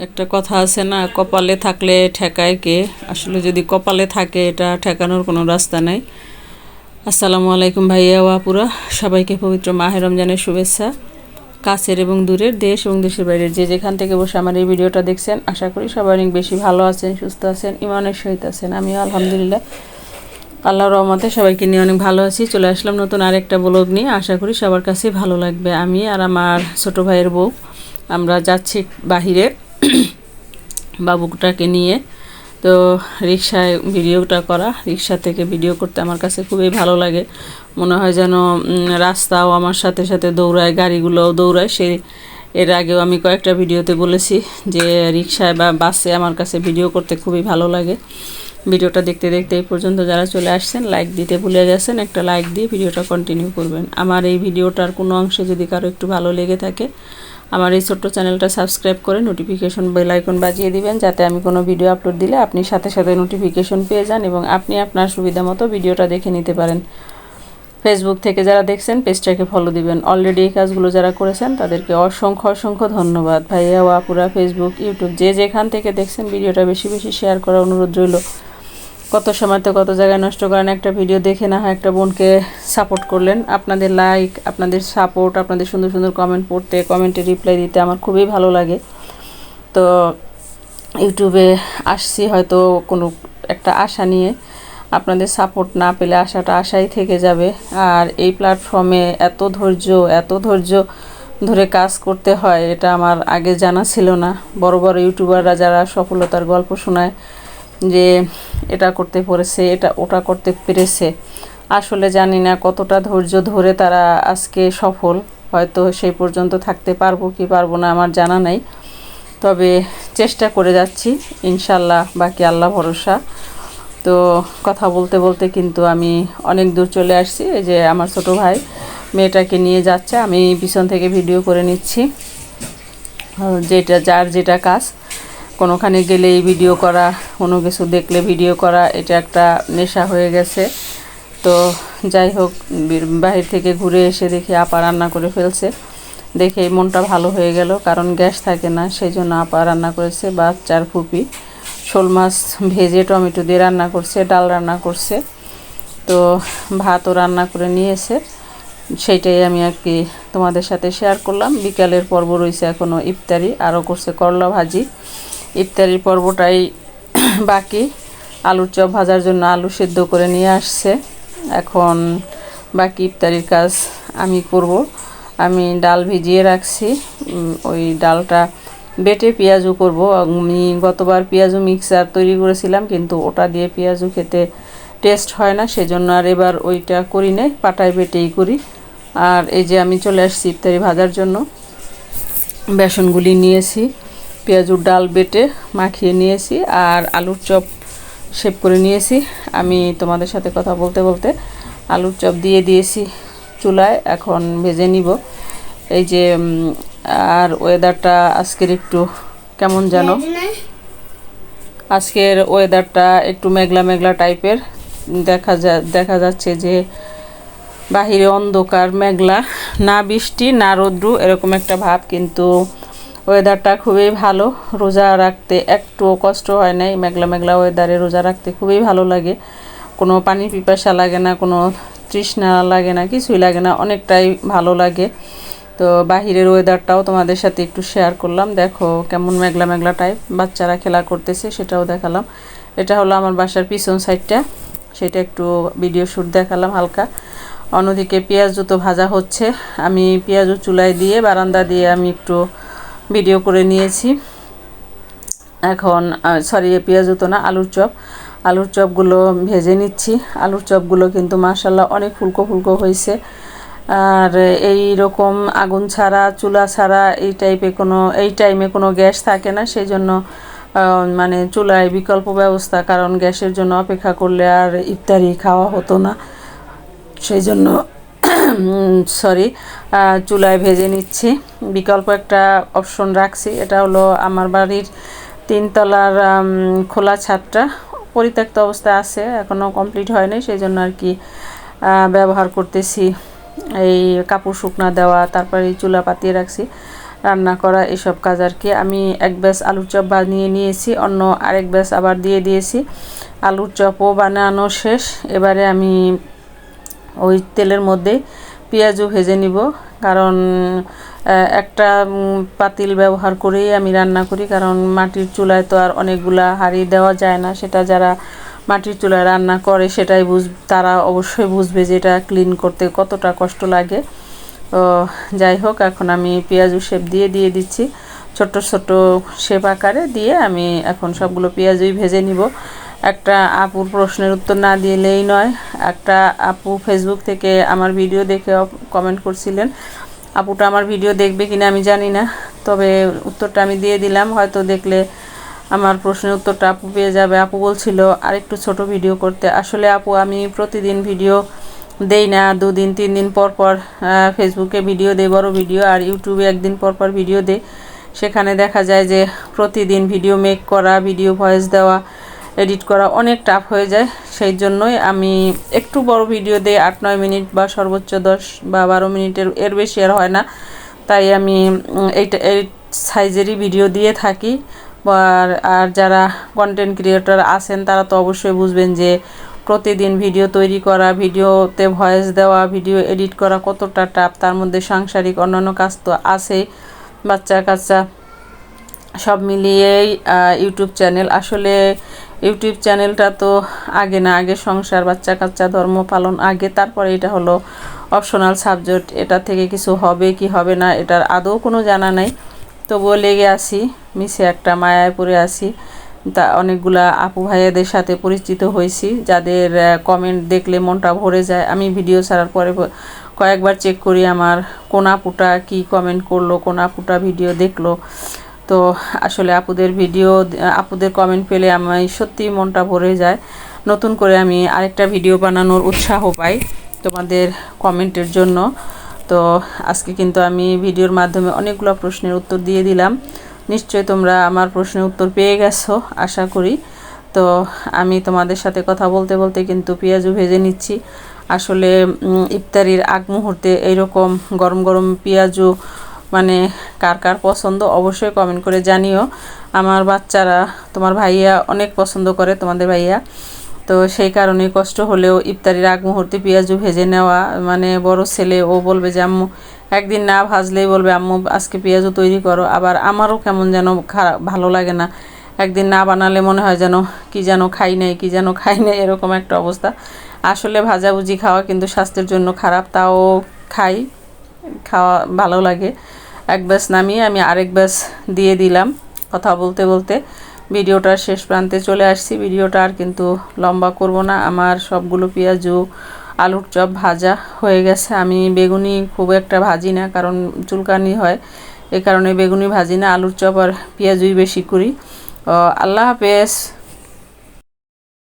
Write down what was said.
একটা কথা আছে না, কপালে থাকলে ঠেকায় কে। আসলে যদি কপালে থাকে এটা ঠেকানোর কোনো রাস্তা নাই। আসসালামু আলাইকুম ভাইয়া ও আপুরা, সবাইকে পবিত্র মাহে রমজানের শুভেচ্ছা। কাছের এবং দূরের, দেশ এবং দেশের বাইরের যে যেখান থেকে বসে আমার এই ভিডিওটা দেখছেন, আশা করি সবাই অনেক বেশি ভালো আছেন, সুস্থ আছেন, ইমানের সহিত আছেন। আমিও আলহামদুলিল্লাহ আল্লাহর রহমতে সবাইকে নিয়ে অনেক ভালো আছি। চলে আসলাম নতুন আরেকটা ব্লগ নিয়ে, আশা করি সবার কাছে ভালো লাগবে। আমি আর আমার ছোট ভাইয়ের বউ আমরা যাচ্ছি বাহিরে বাবুটাকে নিয়ে। তো রিক্সায় ভিডিওটা করা, রিক্সা থেকে ভিডিও করতে আমার কাছে খুবই ভালো লাগে। মনে হয় যেন রাস্তাও আমার সাথে সাথে দৌড়ায়, গাড়িগুলোও দৌড়ায়। এর আগেও আমি কয়েকটা ভিডিওতে বলেছি যে রিক্সায় বা বাসে আমার কাছে ভিডিও করতে খুবই ভালো লাগে। ভিডিওটা দেখতে দেখতে এই পর্যন্ত যারা চলে আসছেন, লাইক দিতে ভুলে গেছেন, একটা লাইক দিয়ে ভিডিওটা কন্টিনিউ করবেন। আমার এই ভিডিওটার কোনো অংশে যদি কারো একটু ভালো লেগে থাকে, আমার এই ছোট্ট চ্যানেলটা সাবস্ক্রাইব করে নোটিফিকেশন বেল আইকন বাজিয়ে দিবেন, যাতে আমি কোনো ভিডিও আপলোড দিলে আপনি সাথে সাথে নোটিফিকেশন পেয়ে যান এবং আপনি আপনার সুবিধা মতো ভিডিওটা দেখে নিতে পারেন। ফেসবুক থেকে যারা দেখছেন পেজটাকে ফলো দিবেন। অলরেডি এই কাজগুলো যারা করেছেন তাদেরকে অসংখ্য অসংখ্য ধন্যবাদ। ভাইয়া ও আপুরা, ফেসবুক, ইউটিউব যে যেখান থেকে দেখছেন ভিডিওটা বেশি বেশি শেয়ার করার অনুরোধ রইল। কত সময় তো কত জায়গায় নষ্ট করেন, একটা ভিডিও দেখে না হয় একটা বোনকে সাপোর্ট করলেন। আপনাদের লাইক, আপনাদের সাপোর্ট, আপনাদের সুন্দর সুন্দর কমেন্ট পড়তে, কমেন্টে রিপ্লাই দিতে আমার খুবই ভালো লাগে। তো ইউটিউবে আসছি হয়তো কোনো একটা আশা নিয়ে, আপনাদের সাপোর্ট না পেলে আশাটা আশাই থেকে যাবে। আর এই প্ল্যাটফর্মে এত ধৈর্য ধরে কাজ করতে হয়, এটা আমার আগে জানা ছিল না। বড় বড় ইউটিউবাররা যারা সফলতার গল্প শোনায় যে এটা করতে পেরেছে, এটা ওটা করতে পেরেছে, আসলে জানি না কতটা ধৈর্য ধরে তারা আজকে সফল। হয়তো সেই পর্যন্ত থাকতে পারবো কি পারবো না আমার জানা নাই, তবে চেষ্টা করে যাচ্ছি ইনশাল্লাহ, বাকি আল্লাহ ভরসা। তো কথা বলতে বলতে কিন্তু আমি অনেক দূর চলে আসছি। এই যে আমার ছোট ভাই মেয়েটাকে নিয়ে যাচ্ছে, আমি পিছন থেকে ভিডিও করে নিচ্ছি। যার যেটা কাজ, কোনোখানে গেলেই ভিডিও করা, কোনো কিছু দেখলে ভিডিও করা, এটা একটা নেশা হয়ে গেছে। তো যাই হোক, বাহির থেকে ঘুরে এসে দেখি আপা রান্না করে ফেলছে, দেখে মনটা ভালো হয়ে গেল। কারণ গ্যাস থাকে না, সেই জন্য আপা রান্না করেছে। বাচ্চার ফুপি শোল মাছ ভেজে টমেটো দিয়ে রান্না করছে, ডাল রান্না করছে, তো ভাতও রান্না করে নিয়েছে। সেইটাই আমি আর কি তোমাদের সাথে শেয়ার করলাম। বিকালের পর্ব রয়েছে এখনও, ইফতারি আরও করছে করলা ভাজি। ইফতারির পর্বটাই বাকি। আলুর চপ ভাজার জন্য আলু সেদ্ধ করে নিয়ে আসছে, এখন বাকি ইফতারির কাজ আমি করব। আমি ডাল ভিজিয়ে রাখছি, ওই ডালটা বেটে পেঁয়াজু করব। আমি গতবার পেঁয়াজু মিক্সার তৈরি করেছিলাম, কিন্তু ওটা দিয়ে পেঁয়াজু খেতে টেস্ট হয় না, সেজন্য আর এবার ওইটা করি না, পাটায় বেটেই করি। আর এই যে আমি চলে আসছি ইফতারি ভাজার জন্য। বেসনগুলি নিয়েছি, পেঁয়াজুর ডাল বেটে মাখিয়ে নিয়েছি, আর আলুর চপ শেপ করে নিয়েছি। আমি তোমাদের সাথে কথা বলতে বলতে আলুর চপ দিয়ে দিয়েছি চুলায়, এখন ভেজে নিব। এই যে আর ওয়েদারটা আজকের একটু কেমন যেন, আজকের ওয়েদারটা একটু মেঘলা মেঘলা টাইপের দেখা যাচ্ছে যে বাহিরে অন্ধকার মেঘলা, না বৃষ্টি না রৌদ্র, এরকম একটা ভাব। কিন্তু ওয়েদারটা খুবই ভালো, রোজা রাখতে একটুও কষ্ট হয় না। মেঘলা মেঘলা ওয়েদারে রোজা রাখতে খুবই ভালো লাগে, কোনো পানি পিপাসা লাগে না, কোনো তৃষ্ণা লাগে না, কিছুই লাগে না, অনেকটাই ভালো লাগে। তো বাহিরের ওয়েদারটাও তোমাদের সাথে একটু শেয়ার করলাম। দেখো কেমন মেঘলা মেঘলা টাইপ, বাচ্চারা খেলা করতেছে সেটাও দেখালাম। এটা হলো আমার বাসার পিছন সাইডটা, সেটা একটু ভিডিও শ্যুট দেখালাম হালকা। অন্যদিকে পেঁয়াজু তো ভাজা হচ্ছে, আমি পেঁয়াজু চুলায় দিয়ে বারান্দা দিয়ে আমি একটু ভিডিও করে নিয়েছি। এখন পেঁয়াজু তো না, আলুর চপগুলো ভেজে নিচ্ছি। আলুর চপগুলো কিন্তু মাশাল্লাহ অনেক ফুলকো ফুলকো হয়েছে। আর এই রকম আগুন ছাড়া, চুলা ছাড়া এই টাইমে কোনো গ্যাস থাকে না, সেই জন্য মানে চুলায় বিকল্প ব্যবস্থা, কারণ গ্যাসের জন্য অপেক্ষা করলে আর ইফতারি খাওয়া হতো না, সেই জন্য চুলায় ভেজে নিচ্ছি। বিকল্প একটা অপশন রাখছি, এটা হলো আমার বাড়ির 3 তলার খোলা ছাদটা পরিত্যক্ত অবস্থায় আছে, এখনও কমপ্লিট হয়নি, সেই জন্য আর কি ব্যবহার করতেছি। এই কাপড় শুকনা দেওয়া, তারপরে এই চুলা পাতিয়ে রাখছি। রান্না করা এসব কাজ আর কি। আমি এক ব্যাচ আলুর চপ বানিয়ে নিয়েছি, অন্য আরেক ব্যাচ আবার দিয়ে দিয়েছি। আলুর চপও বানানো শেষ। এবারে আমি ওই তেলের মধ্যে পেঁয়াজও ভেজে নিব, কারণ একটা পাতিল ব্যবহার করেই আমি রান্না করি, কারণ মাটির চুলায় তো আর অনেকগুলা হাঁড়ি দেওয়া যায় না। সেটা যারা মাটির চুলায় রান্না করে সেটাই তারা অবশ্যই বুঝবে যে এটা ক্লিন করতে কতটা কষ্ট লাগে। তো যাই হোক, এখন আমি পেঁয়াজু শেপ দিয়ে দিচ্ছি, ছোট ছোট শেপ আকারে দিয়ে আমি এখন সবগুলো পেঁয়াজুই ভেজে নিব। একটা আপুর প্রশ্নের উত্তর না দিলেই নয়। একটা আপু ফেসবুক থেকে আমার ভিডিও দেখে কমেন্ট করছিলেন, আপুটা আমার ভিডিও দেখবে কিনা আমি জানি না, তবে উত্তরটা আমি দিয়ে দিলাম। হয়তো দেখলে আমার প্রশ্নের উত্তরটা আপু পেয়ে যাবে। আপু বলছিল আরেকটু ছোট ভিডিও করতে। আসলে আপু আমি প্রতিদিন ভিডিও দেই না, 2 দিন 3 দিন পর পর ফেসবুকে ভিডিও দেই, বড় ভিডিও, আর ইউটিউবে একদিন পর পর ভিডিও দেই। সেখানে দেখা যায় যে প্রতিদিন ভিডিও মেক করা, ভিডিও ভয়েস দেওয়া, এডিট করা অনেক টাফ হয়ে যায়। সেই জন্যই আমি একটু বড় ভিডিও দেই, 8-9 মিনিট বা সর্বোচ্চ 10 বা 12 মিনিটের, এর বেশি আর হয় না। তাই আমি এই সাইজেরই ভিডিও দিয়ে থাকি। আর যারা কন্টেন্ট ক্রিয়েটর আছেন তারা তো অবশ্যই বুঝবেন যে প্রতিদিন ভিডিও তৈরি করা, ভিডিওতে ভয়েস দেওয়া, ভিডিও এডিট করা কতটা টাফ। তার মধ্যে সাংসারিক অন্যান্য কাজ তো আছেই, বাচ্চা কাচ্চা সব মিলিয়েই ইউটিউব চ্যানেল। আসলে ইউটিউব চ্যানেলটা তো আগে না, আগে সংসার, বাচ্চা কাচ্চা, ধর্ম পালন আগে, তারপরে এটা হলো অপশনাল সাবজেক্ট। এটা থেকে কিছু হবে কি হবে না এটার আদৌ কোনো জানা নাই। তবুও লেগে আসি, মিশে একটা মায়ায় পড়ে আসি। তা অনেকগুলা আপু ভাইয়াদের সাথে পরিচিত হয়েছি, যাদের কমেন্ট দেখলে মনটা ভরে যায়। আমি ভিডিও ছাড়ার পরে কয়েকবার চেক করি আমার কোন আপুটা কি কমেন্ট করলো, কোন আপুটা ভিডিও দেখলো। তো আসলে আপুদের কমেন্ট পেলে আমি সত্যি মনটা ভরে যায়। নতুন করে আমি আরেকটা ভিডিও বানানোর উৎসাহ পাই তোমাদের কমেন্টের জন্য। তো আজকে কিন্তু আমি ভিডিওর মাধ্যমে অনেকগুলো প্রশ্নের উত্তর দিয়ে দিলাম। নিশ্চয়ই তোমরা আমার প্রশ্নের উত্তর পেয়ে গেছো আশা করি। তো আমি তোমাদের সাথে কথা বলতে বলতে কিন্তু পেঁয়াজও ভেজে নিচ্ছি। আসলে ইফতারির আগ মুহূর্তে এইরকম গরম গরম পেঁয়াজু মানে কার কার পছন্দ অবশ্যই কমেন্ট করে জানিও। আমার বাচ্চারা, তোমার ভাইয়া অনেক পছন্দ করে, তোমাদের ভাইয়া। তো সেই কারণে কষ্ট হলেও ইফতারির আগ মুহূর্তে পেঁয়াজু ভেজে নেওয়া, মানে বড় ছেলে ও বলবে যে আম্মু একদিন না ভাজলেই বলবে আম্মু আজকে পেঁয়াজু তৈরি করো। আবার আমারও কেমন যেন ভালো লাগে না, একদিন না বানালে মনে হয় যেন খাই নাই এরকম একটা অবস্থা। আসলে ভাজাভুজি খাওয়া কিন্তু স্বাস্থ্যের জন্য খারাপ, তাও খাওয়া ভালো লাগে। এক ব্যাচ নামিয়ে আমি আরেক ব্যাচ দিয়ে দিলাম। কথা বলতে বলতে ভিডিওটার শেষ প্রান্তে চলে আসছি। ভিডিওটা আর কিন্তু লম্বা করব না। আমার সবগুলো পেঁয়াজু আলুর চপ ভাজা হয়ে গেছে। আমি বেগুনি খুব একটা ভাজি না, কারণ চুলকানি হয়, এই কারণে বেগুনি ভাজি না, আলুর চপ আর পেঁয়াজুই বেশি করি। আল্লাহ হাফেজ।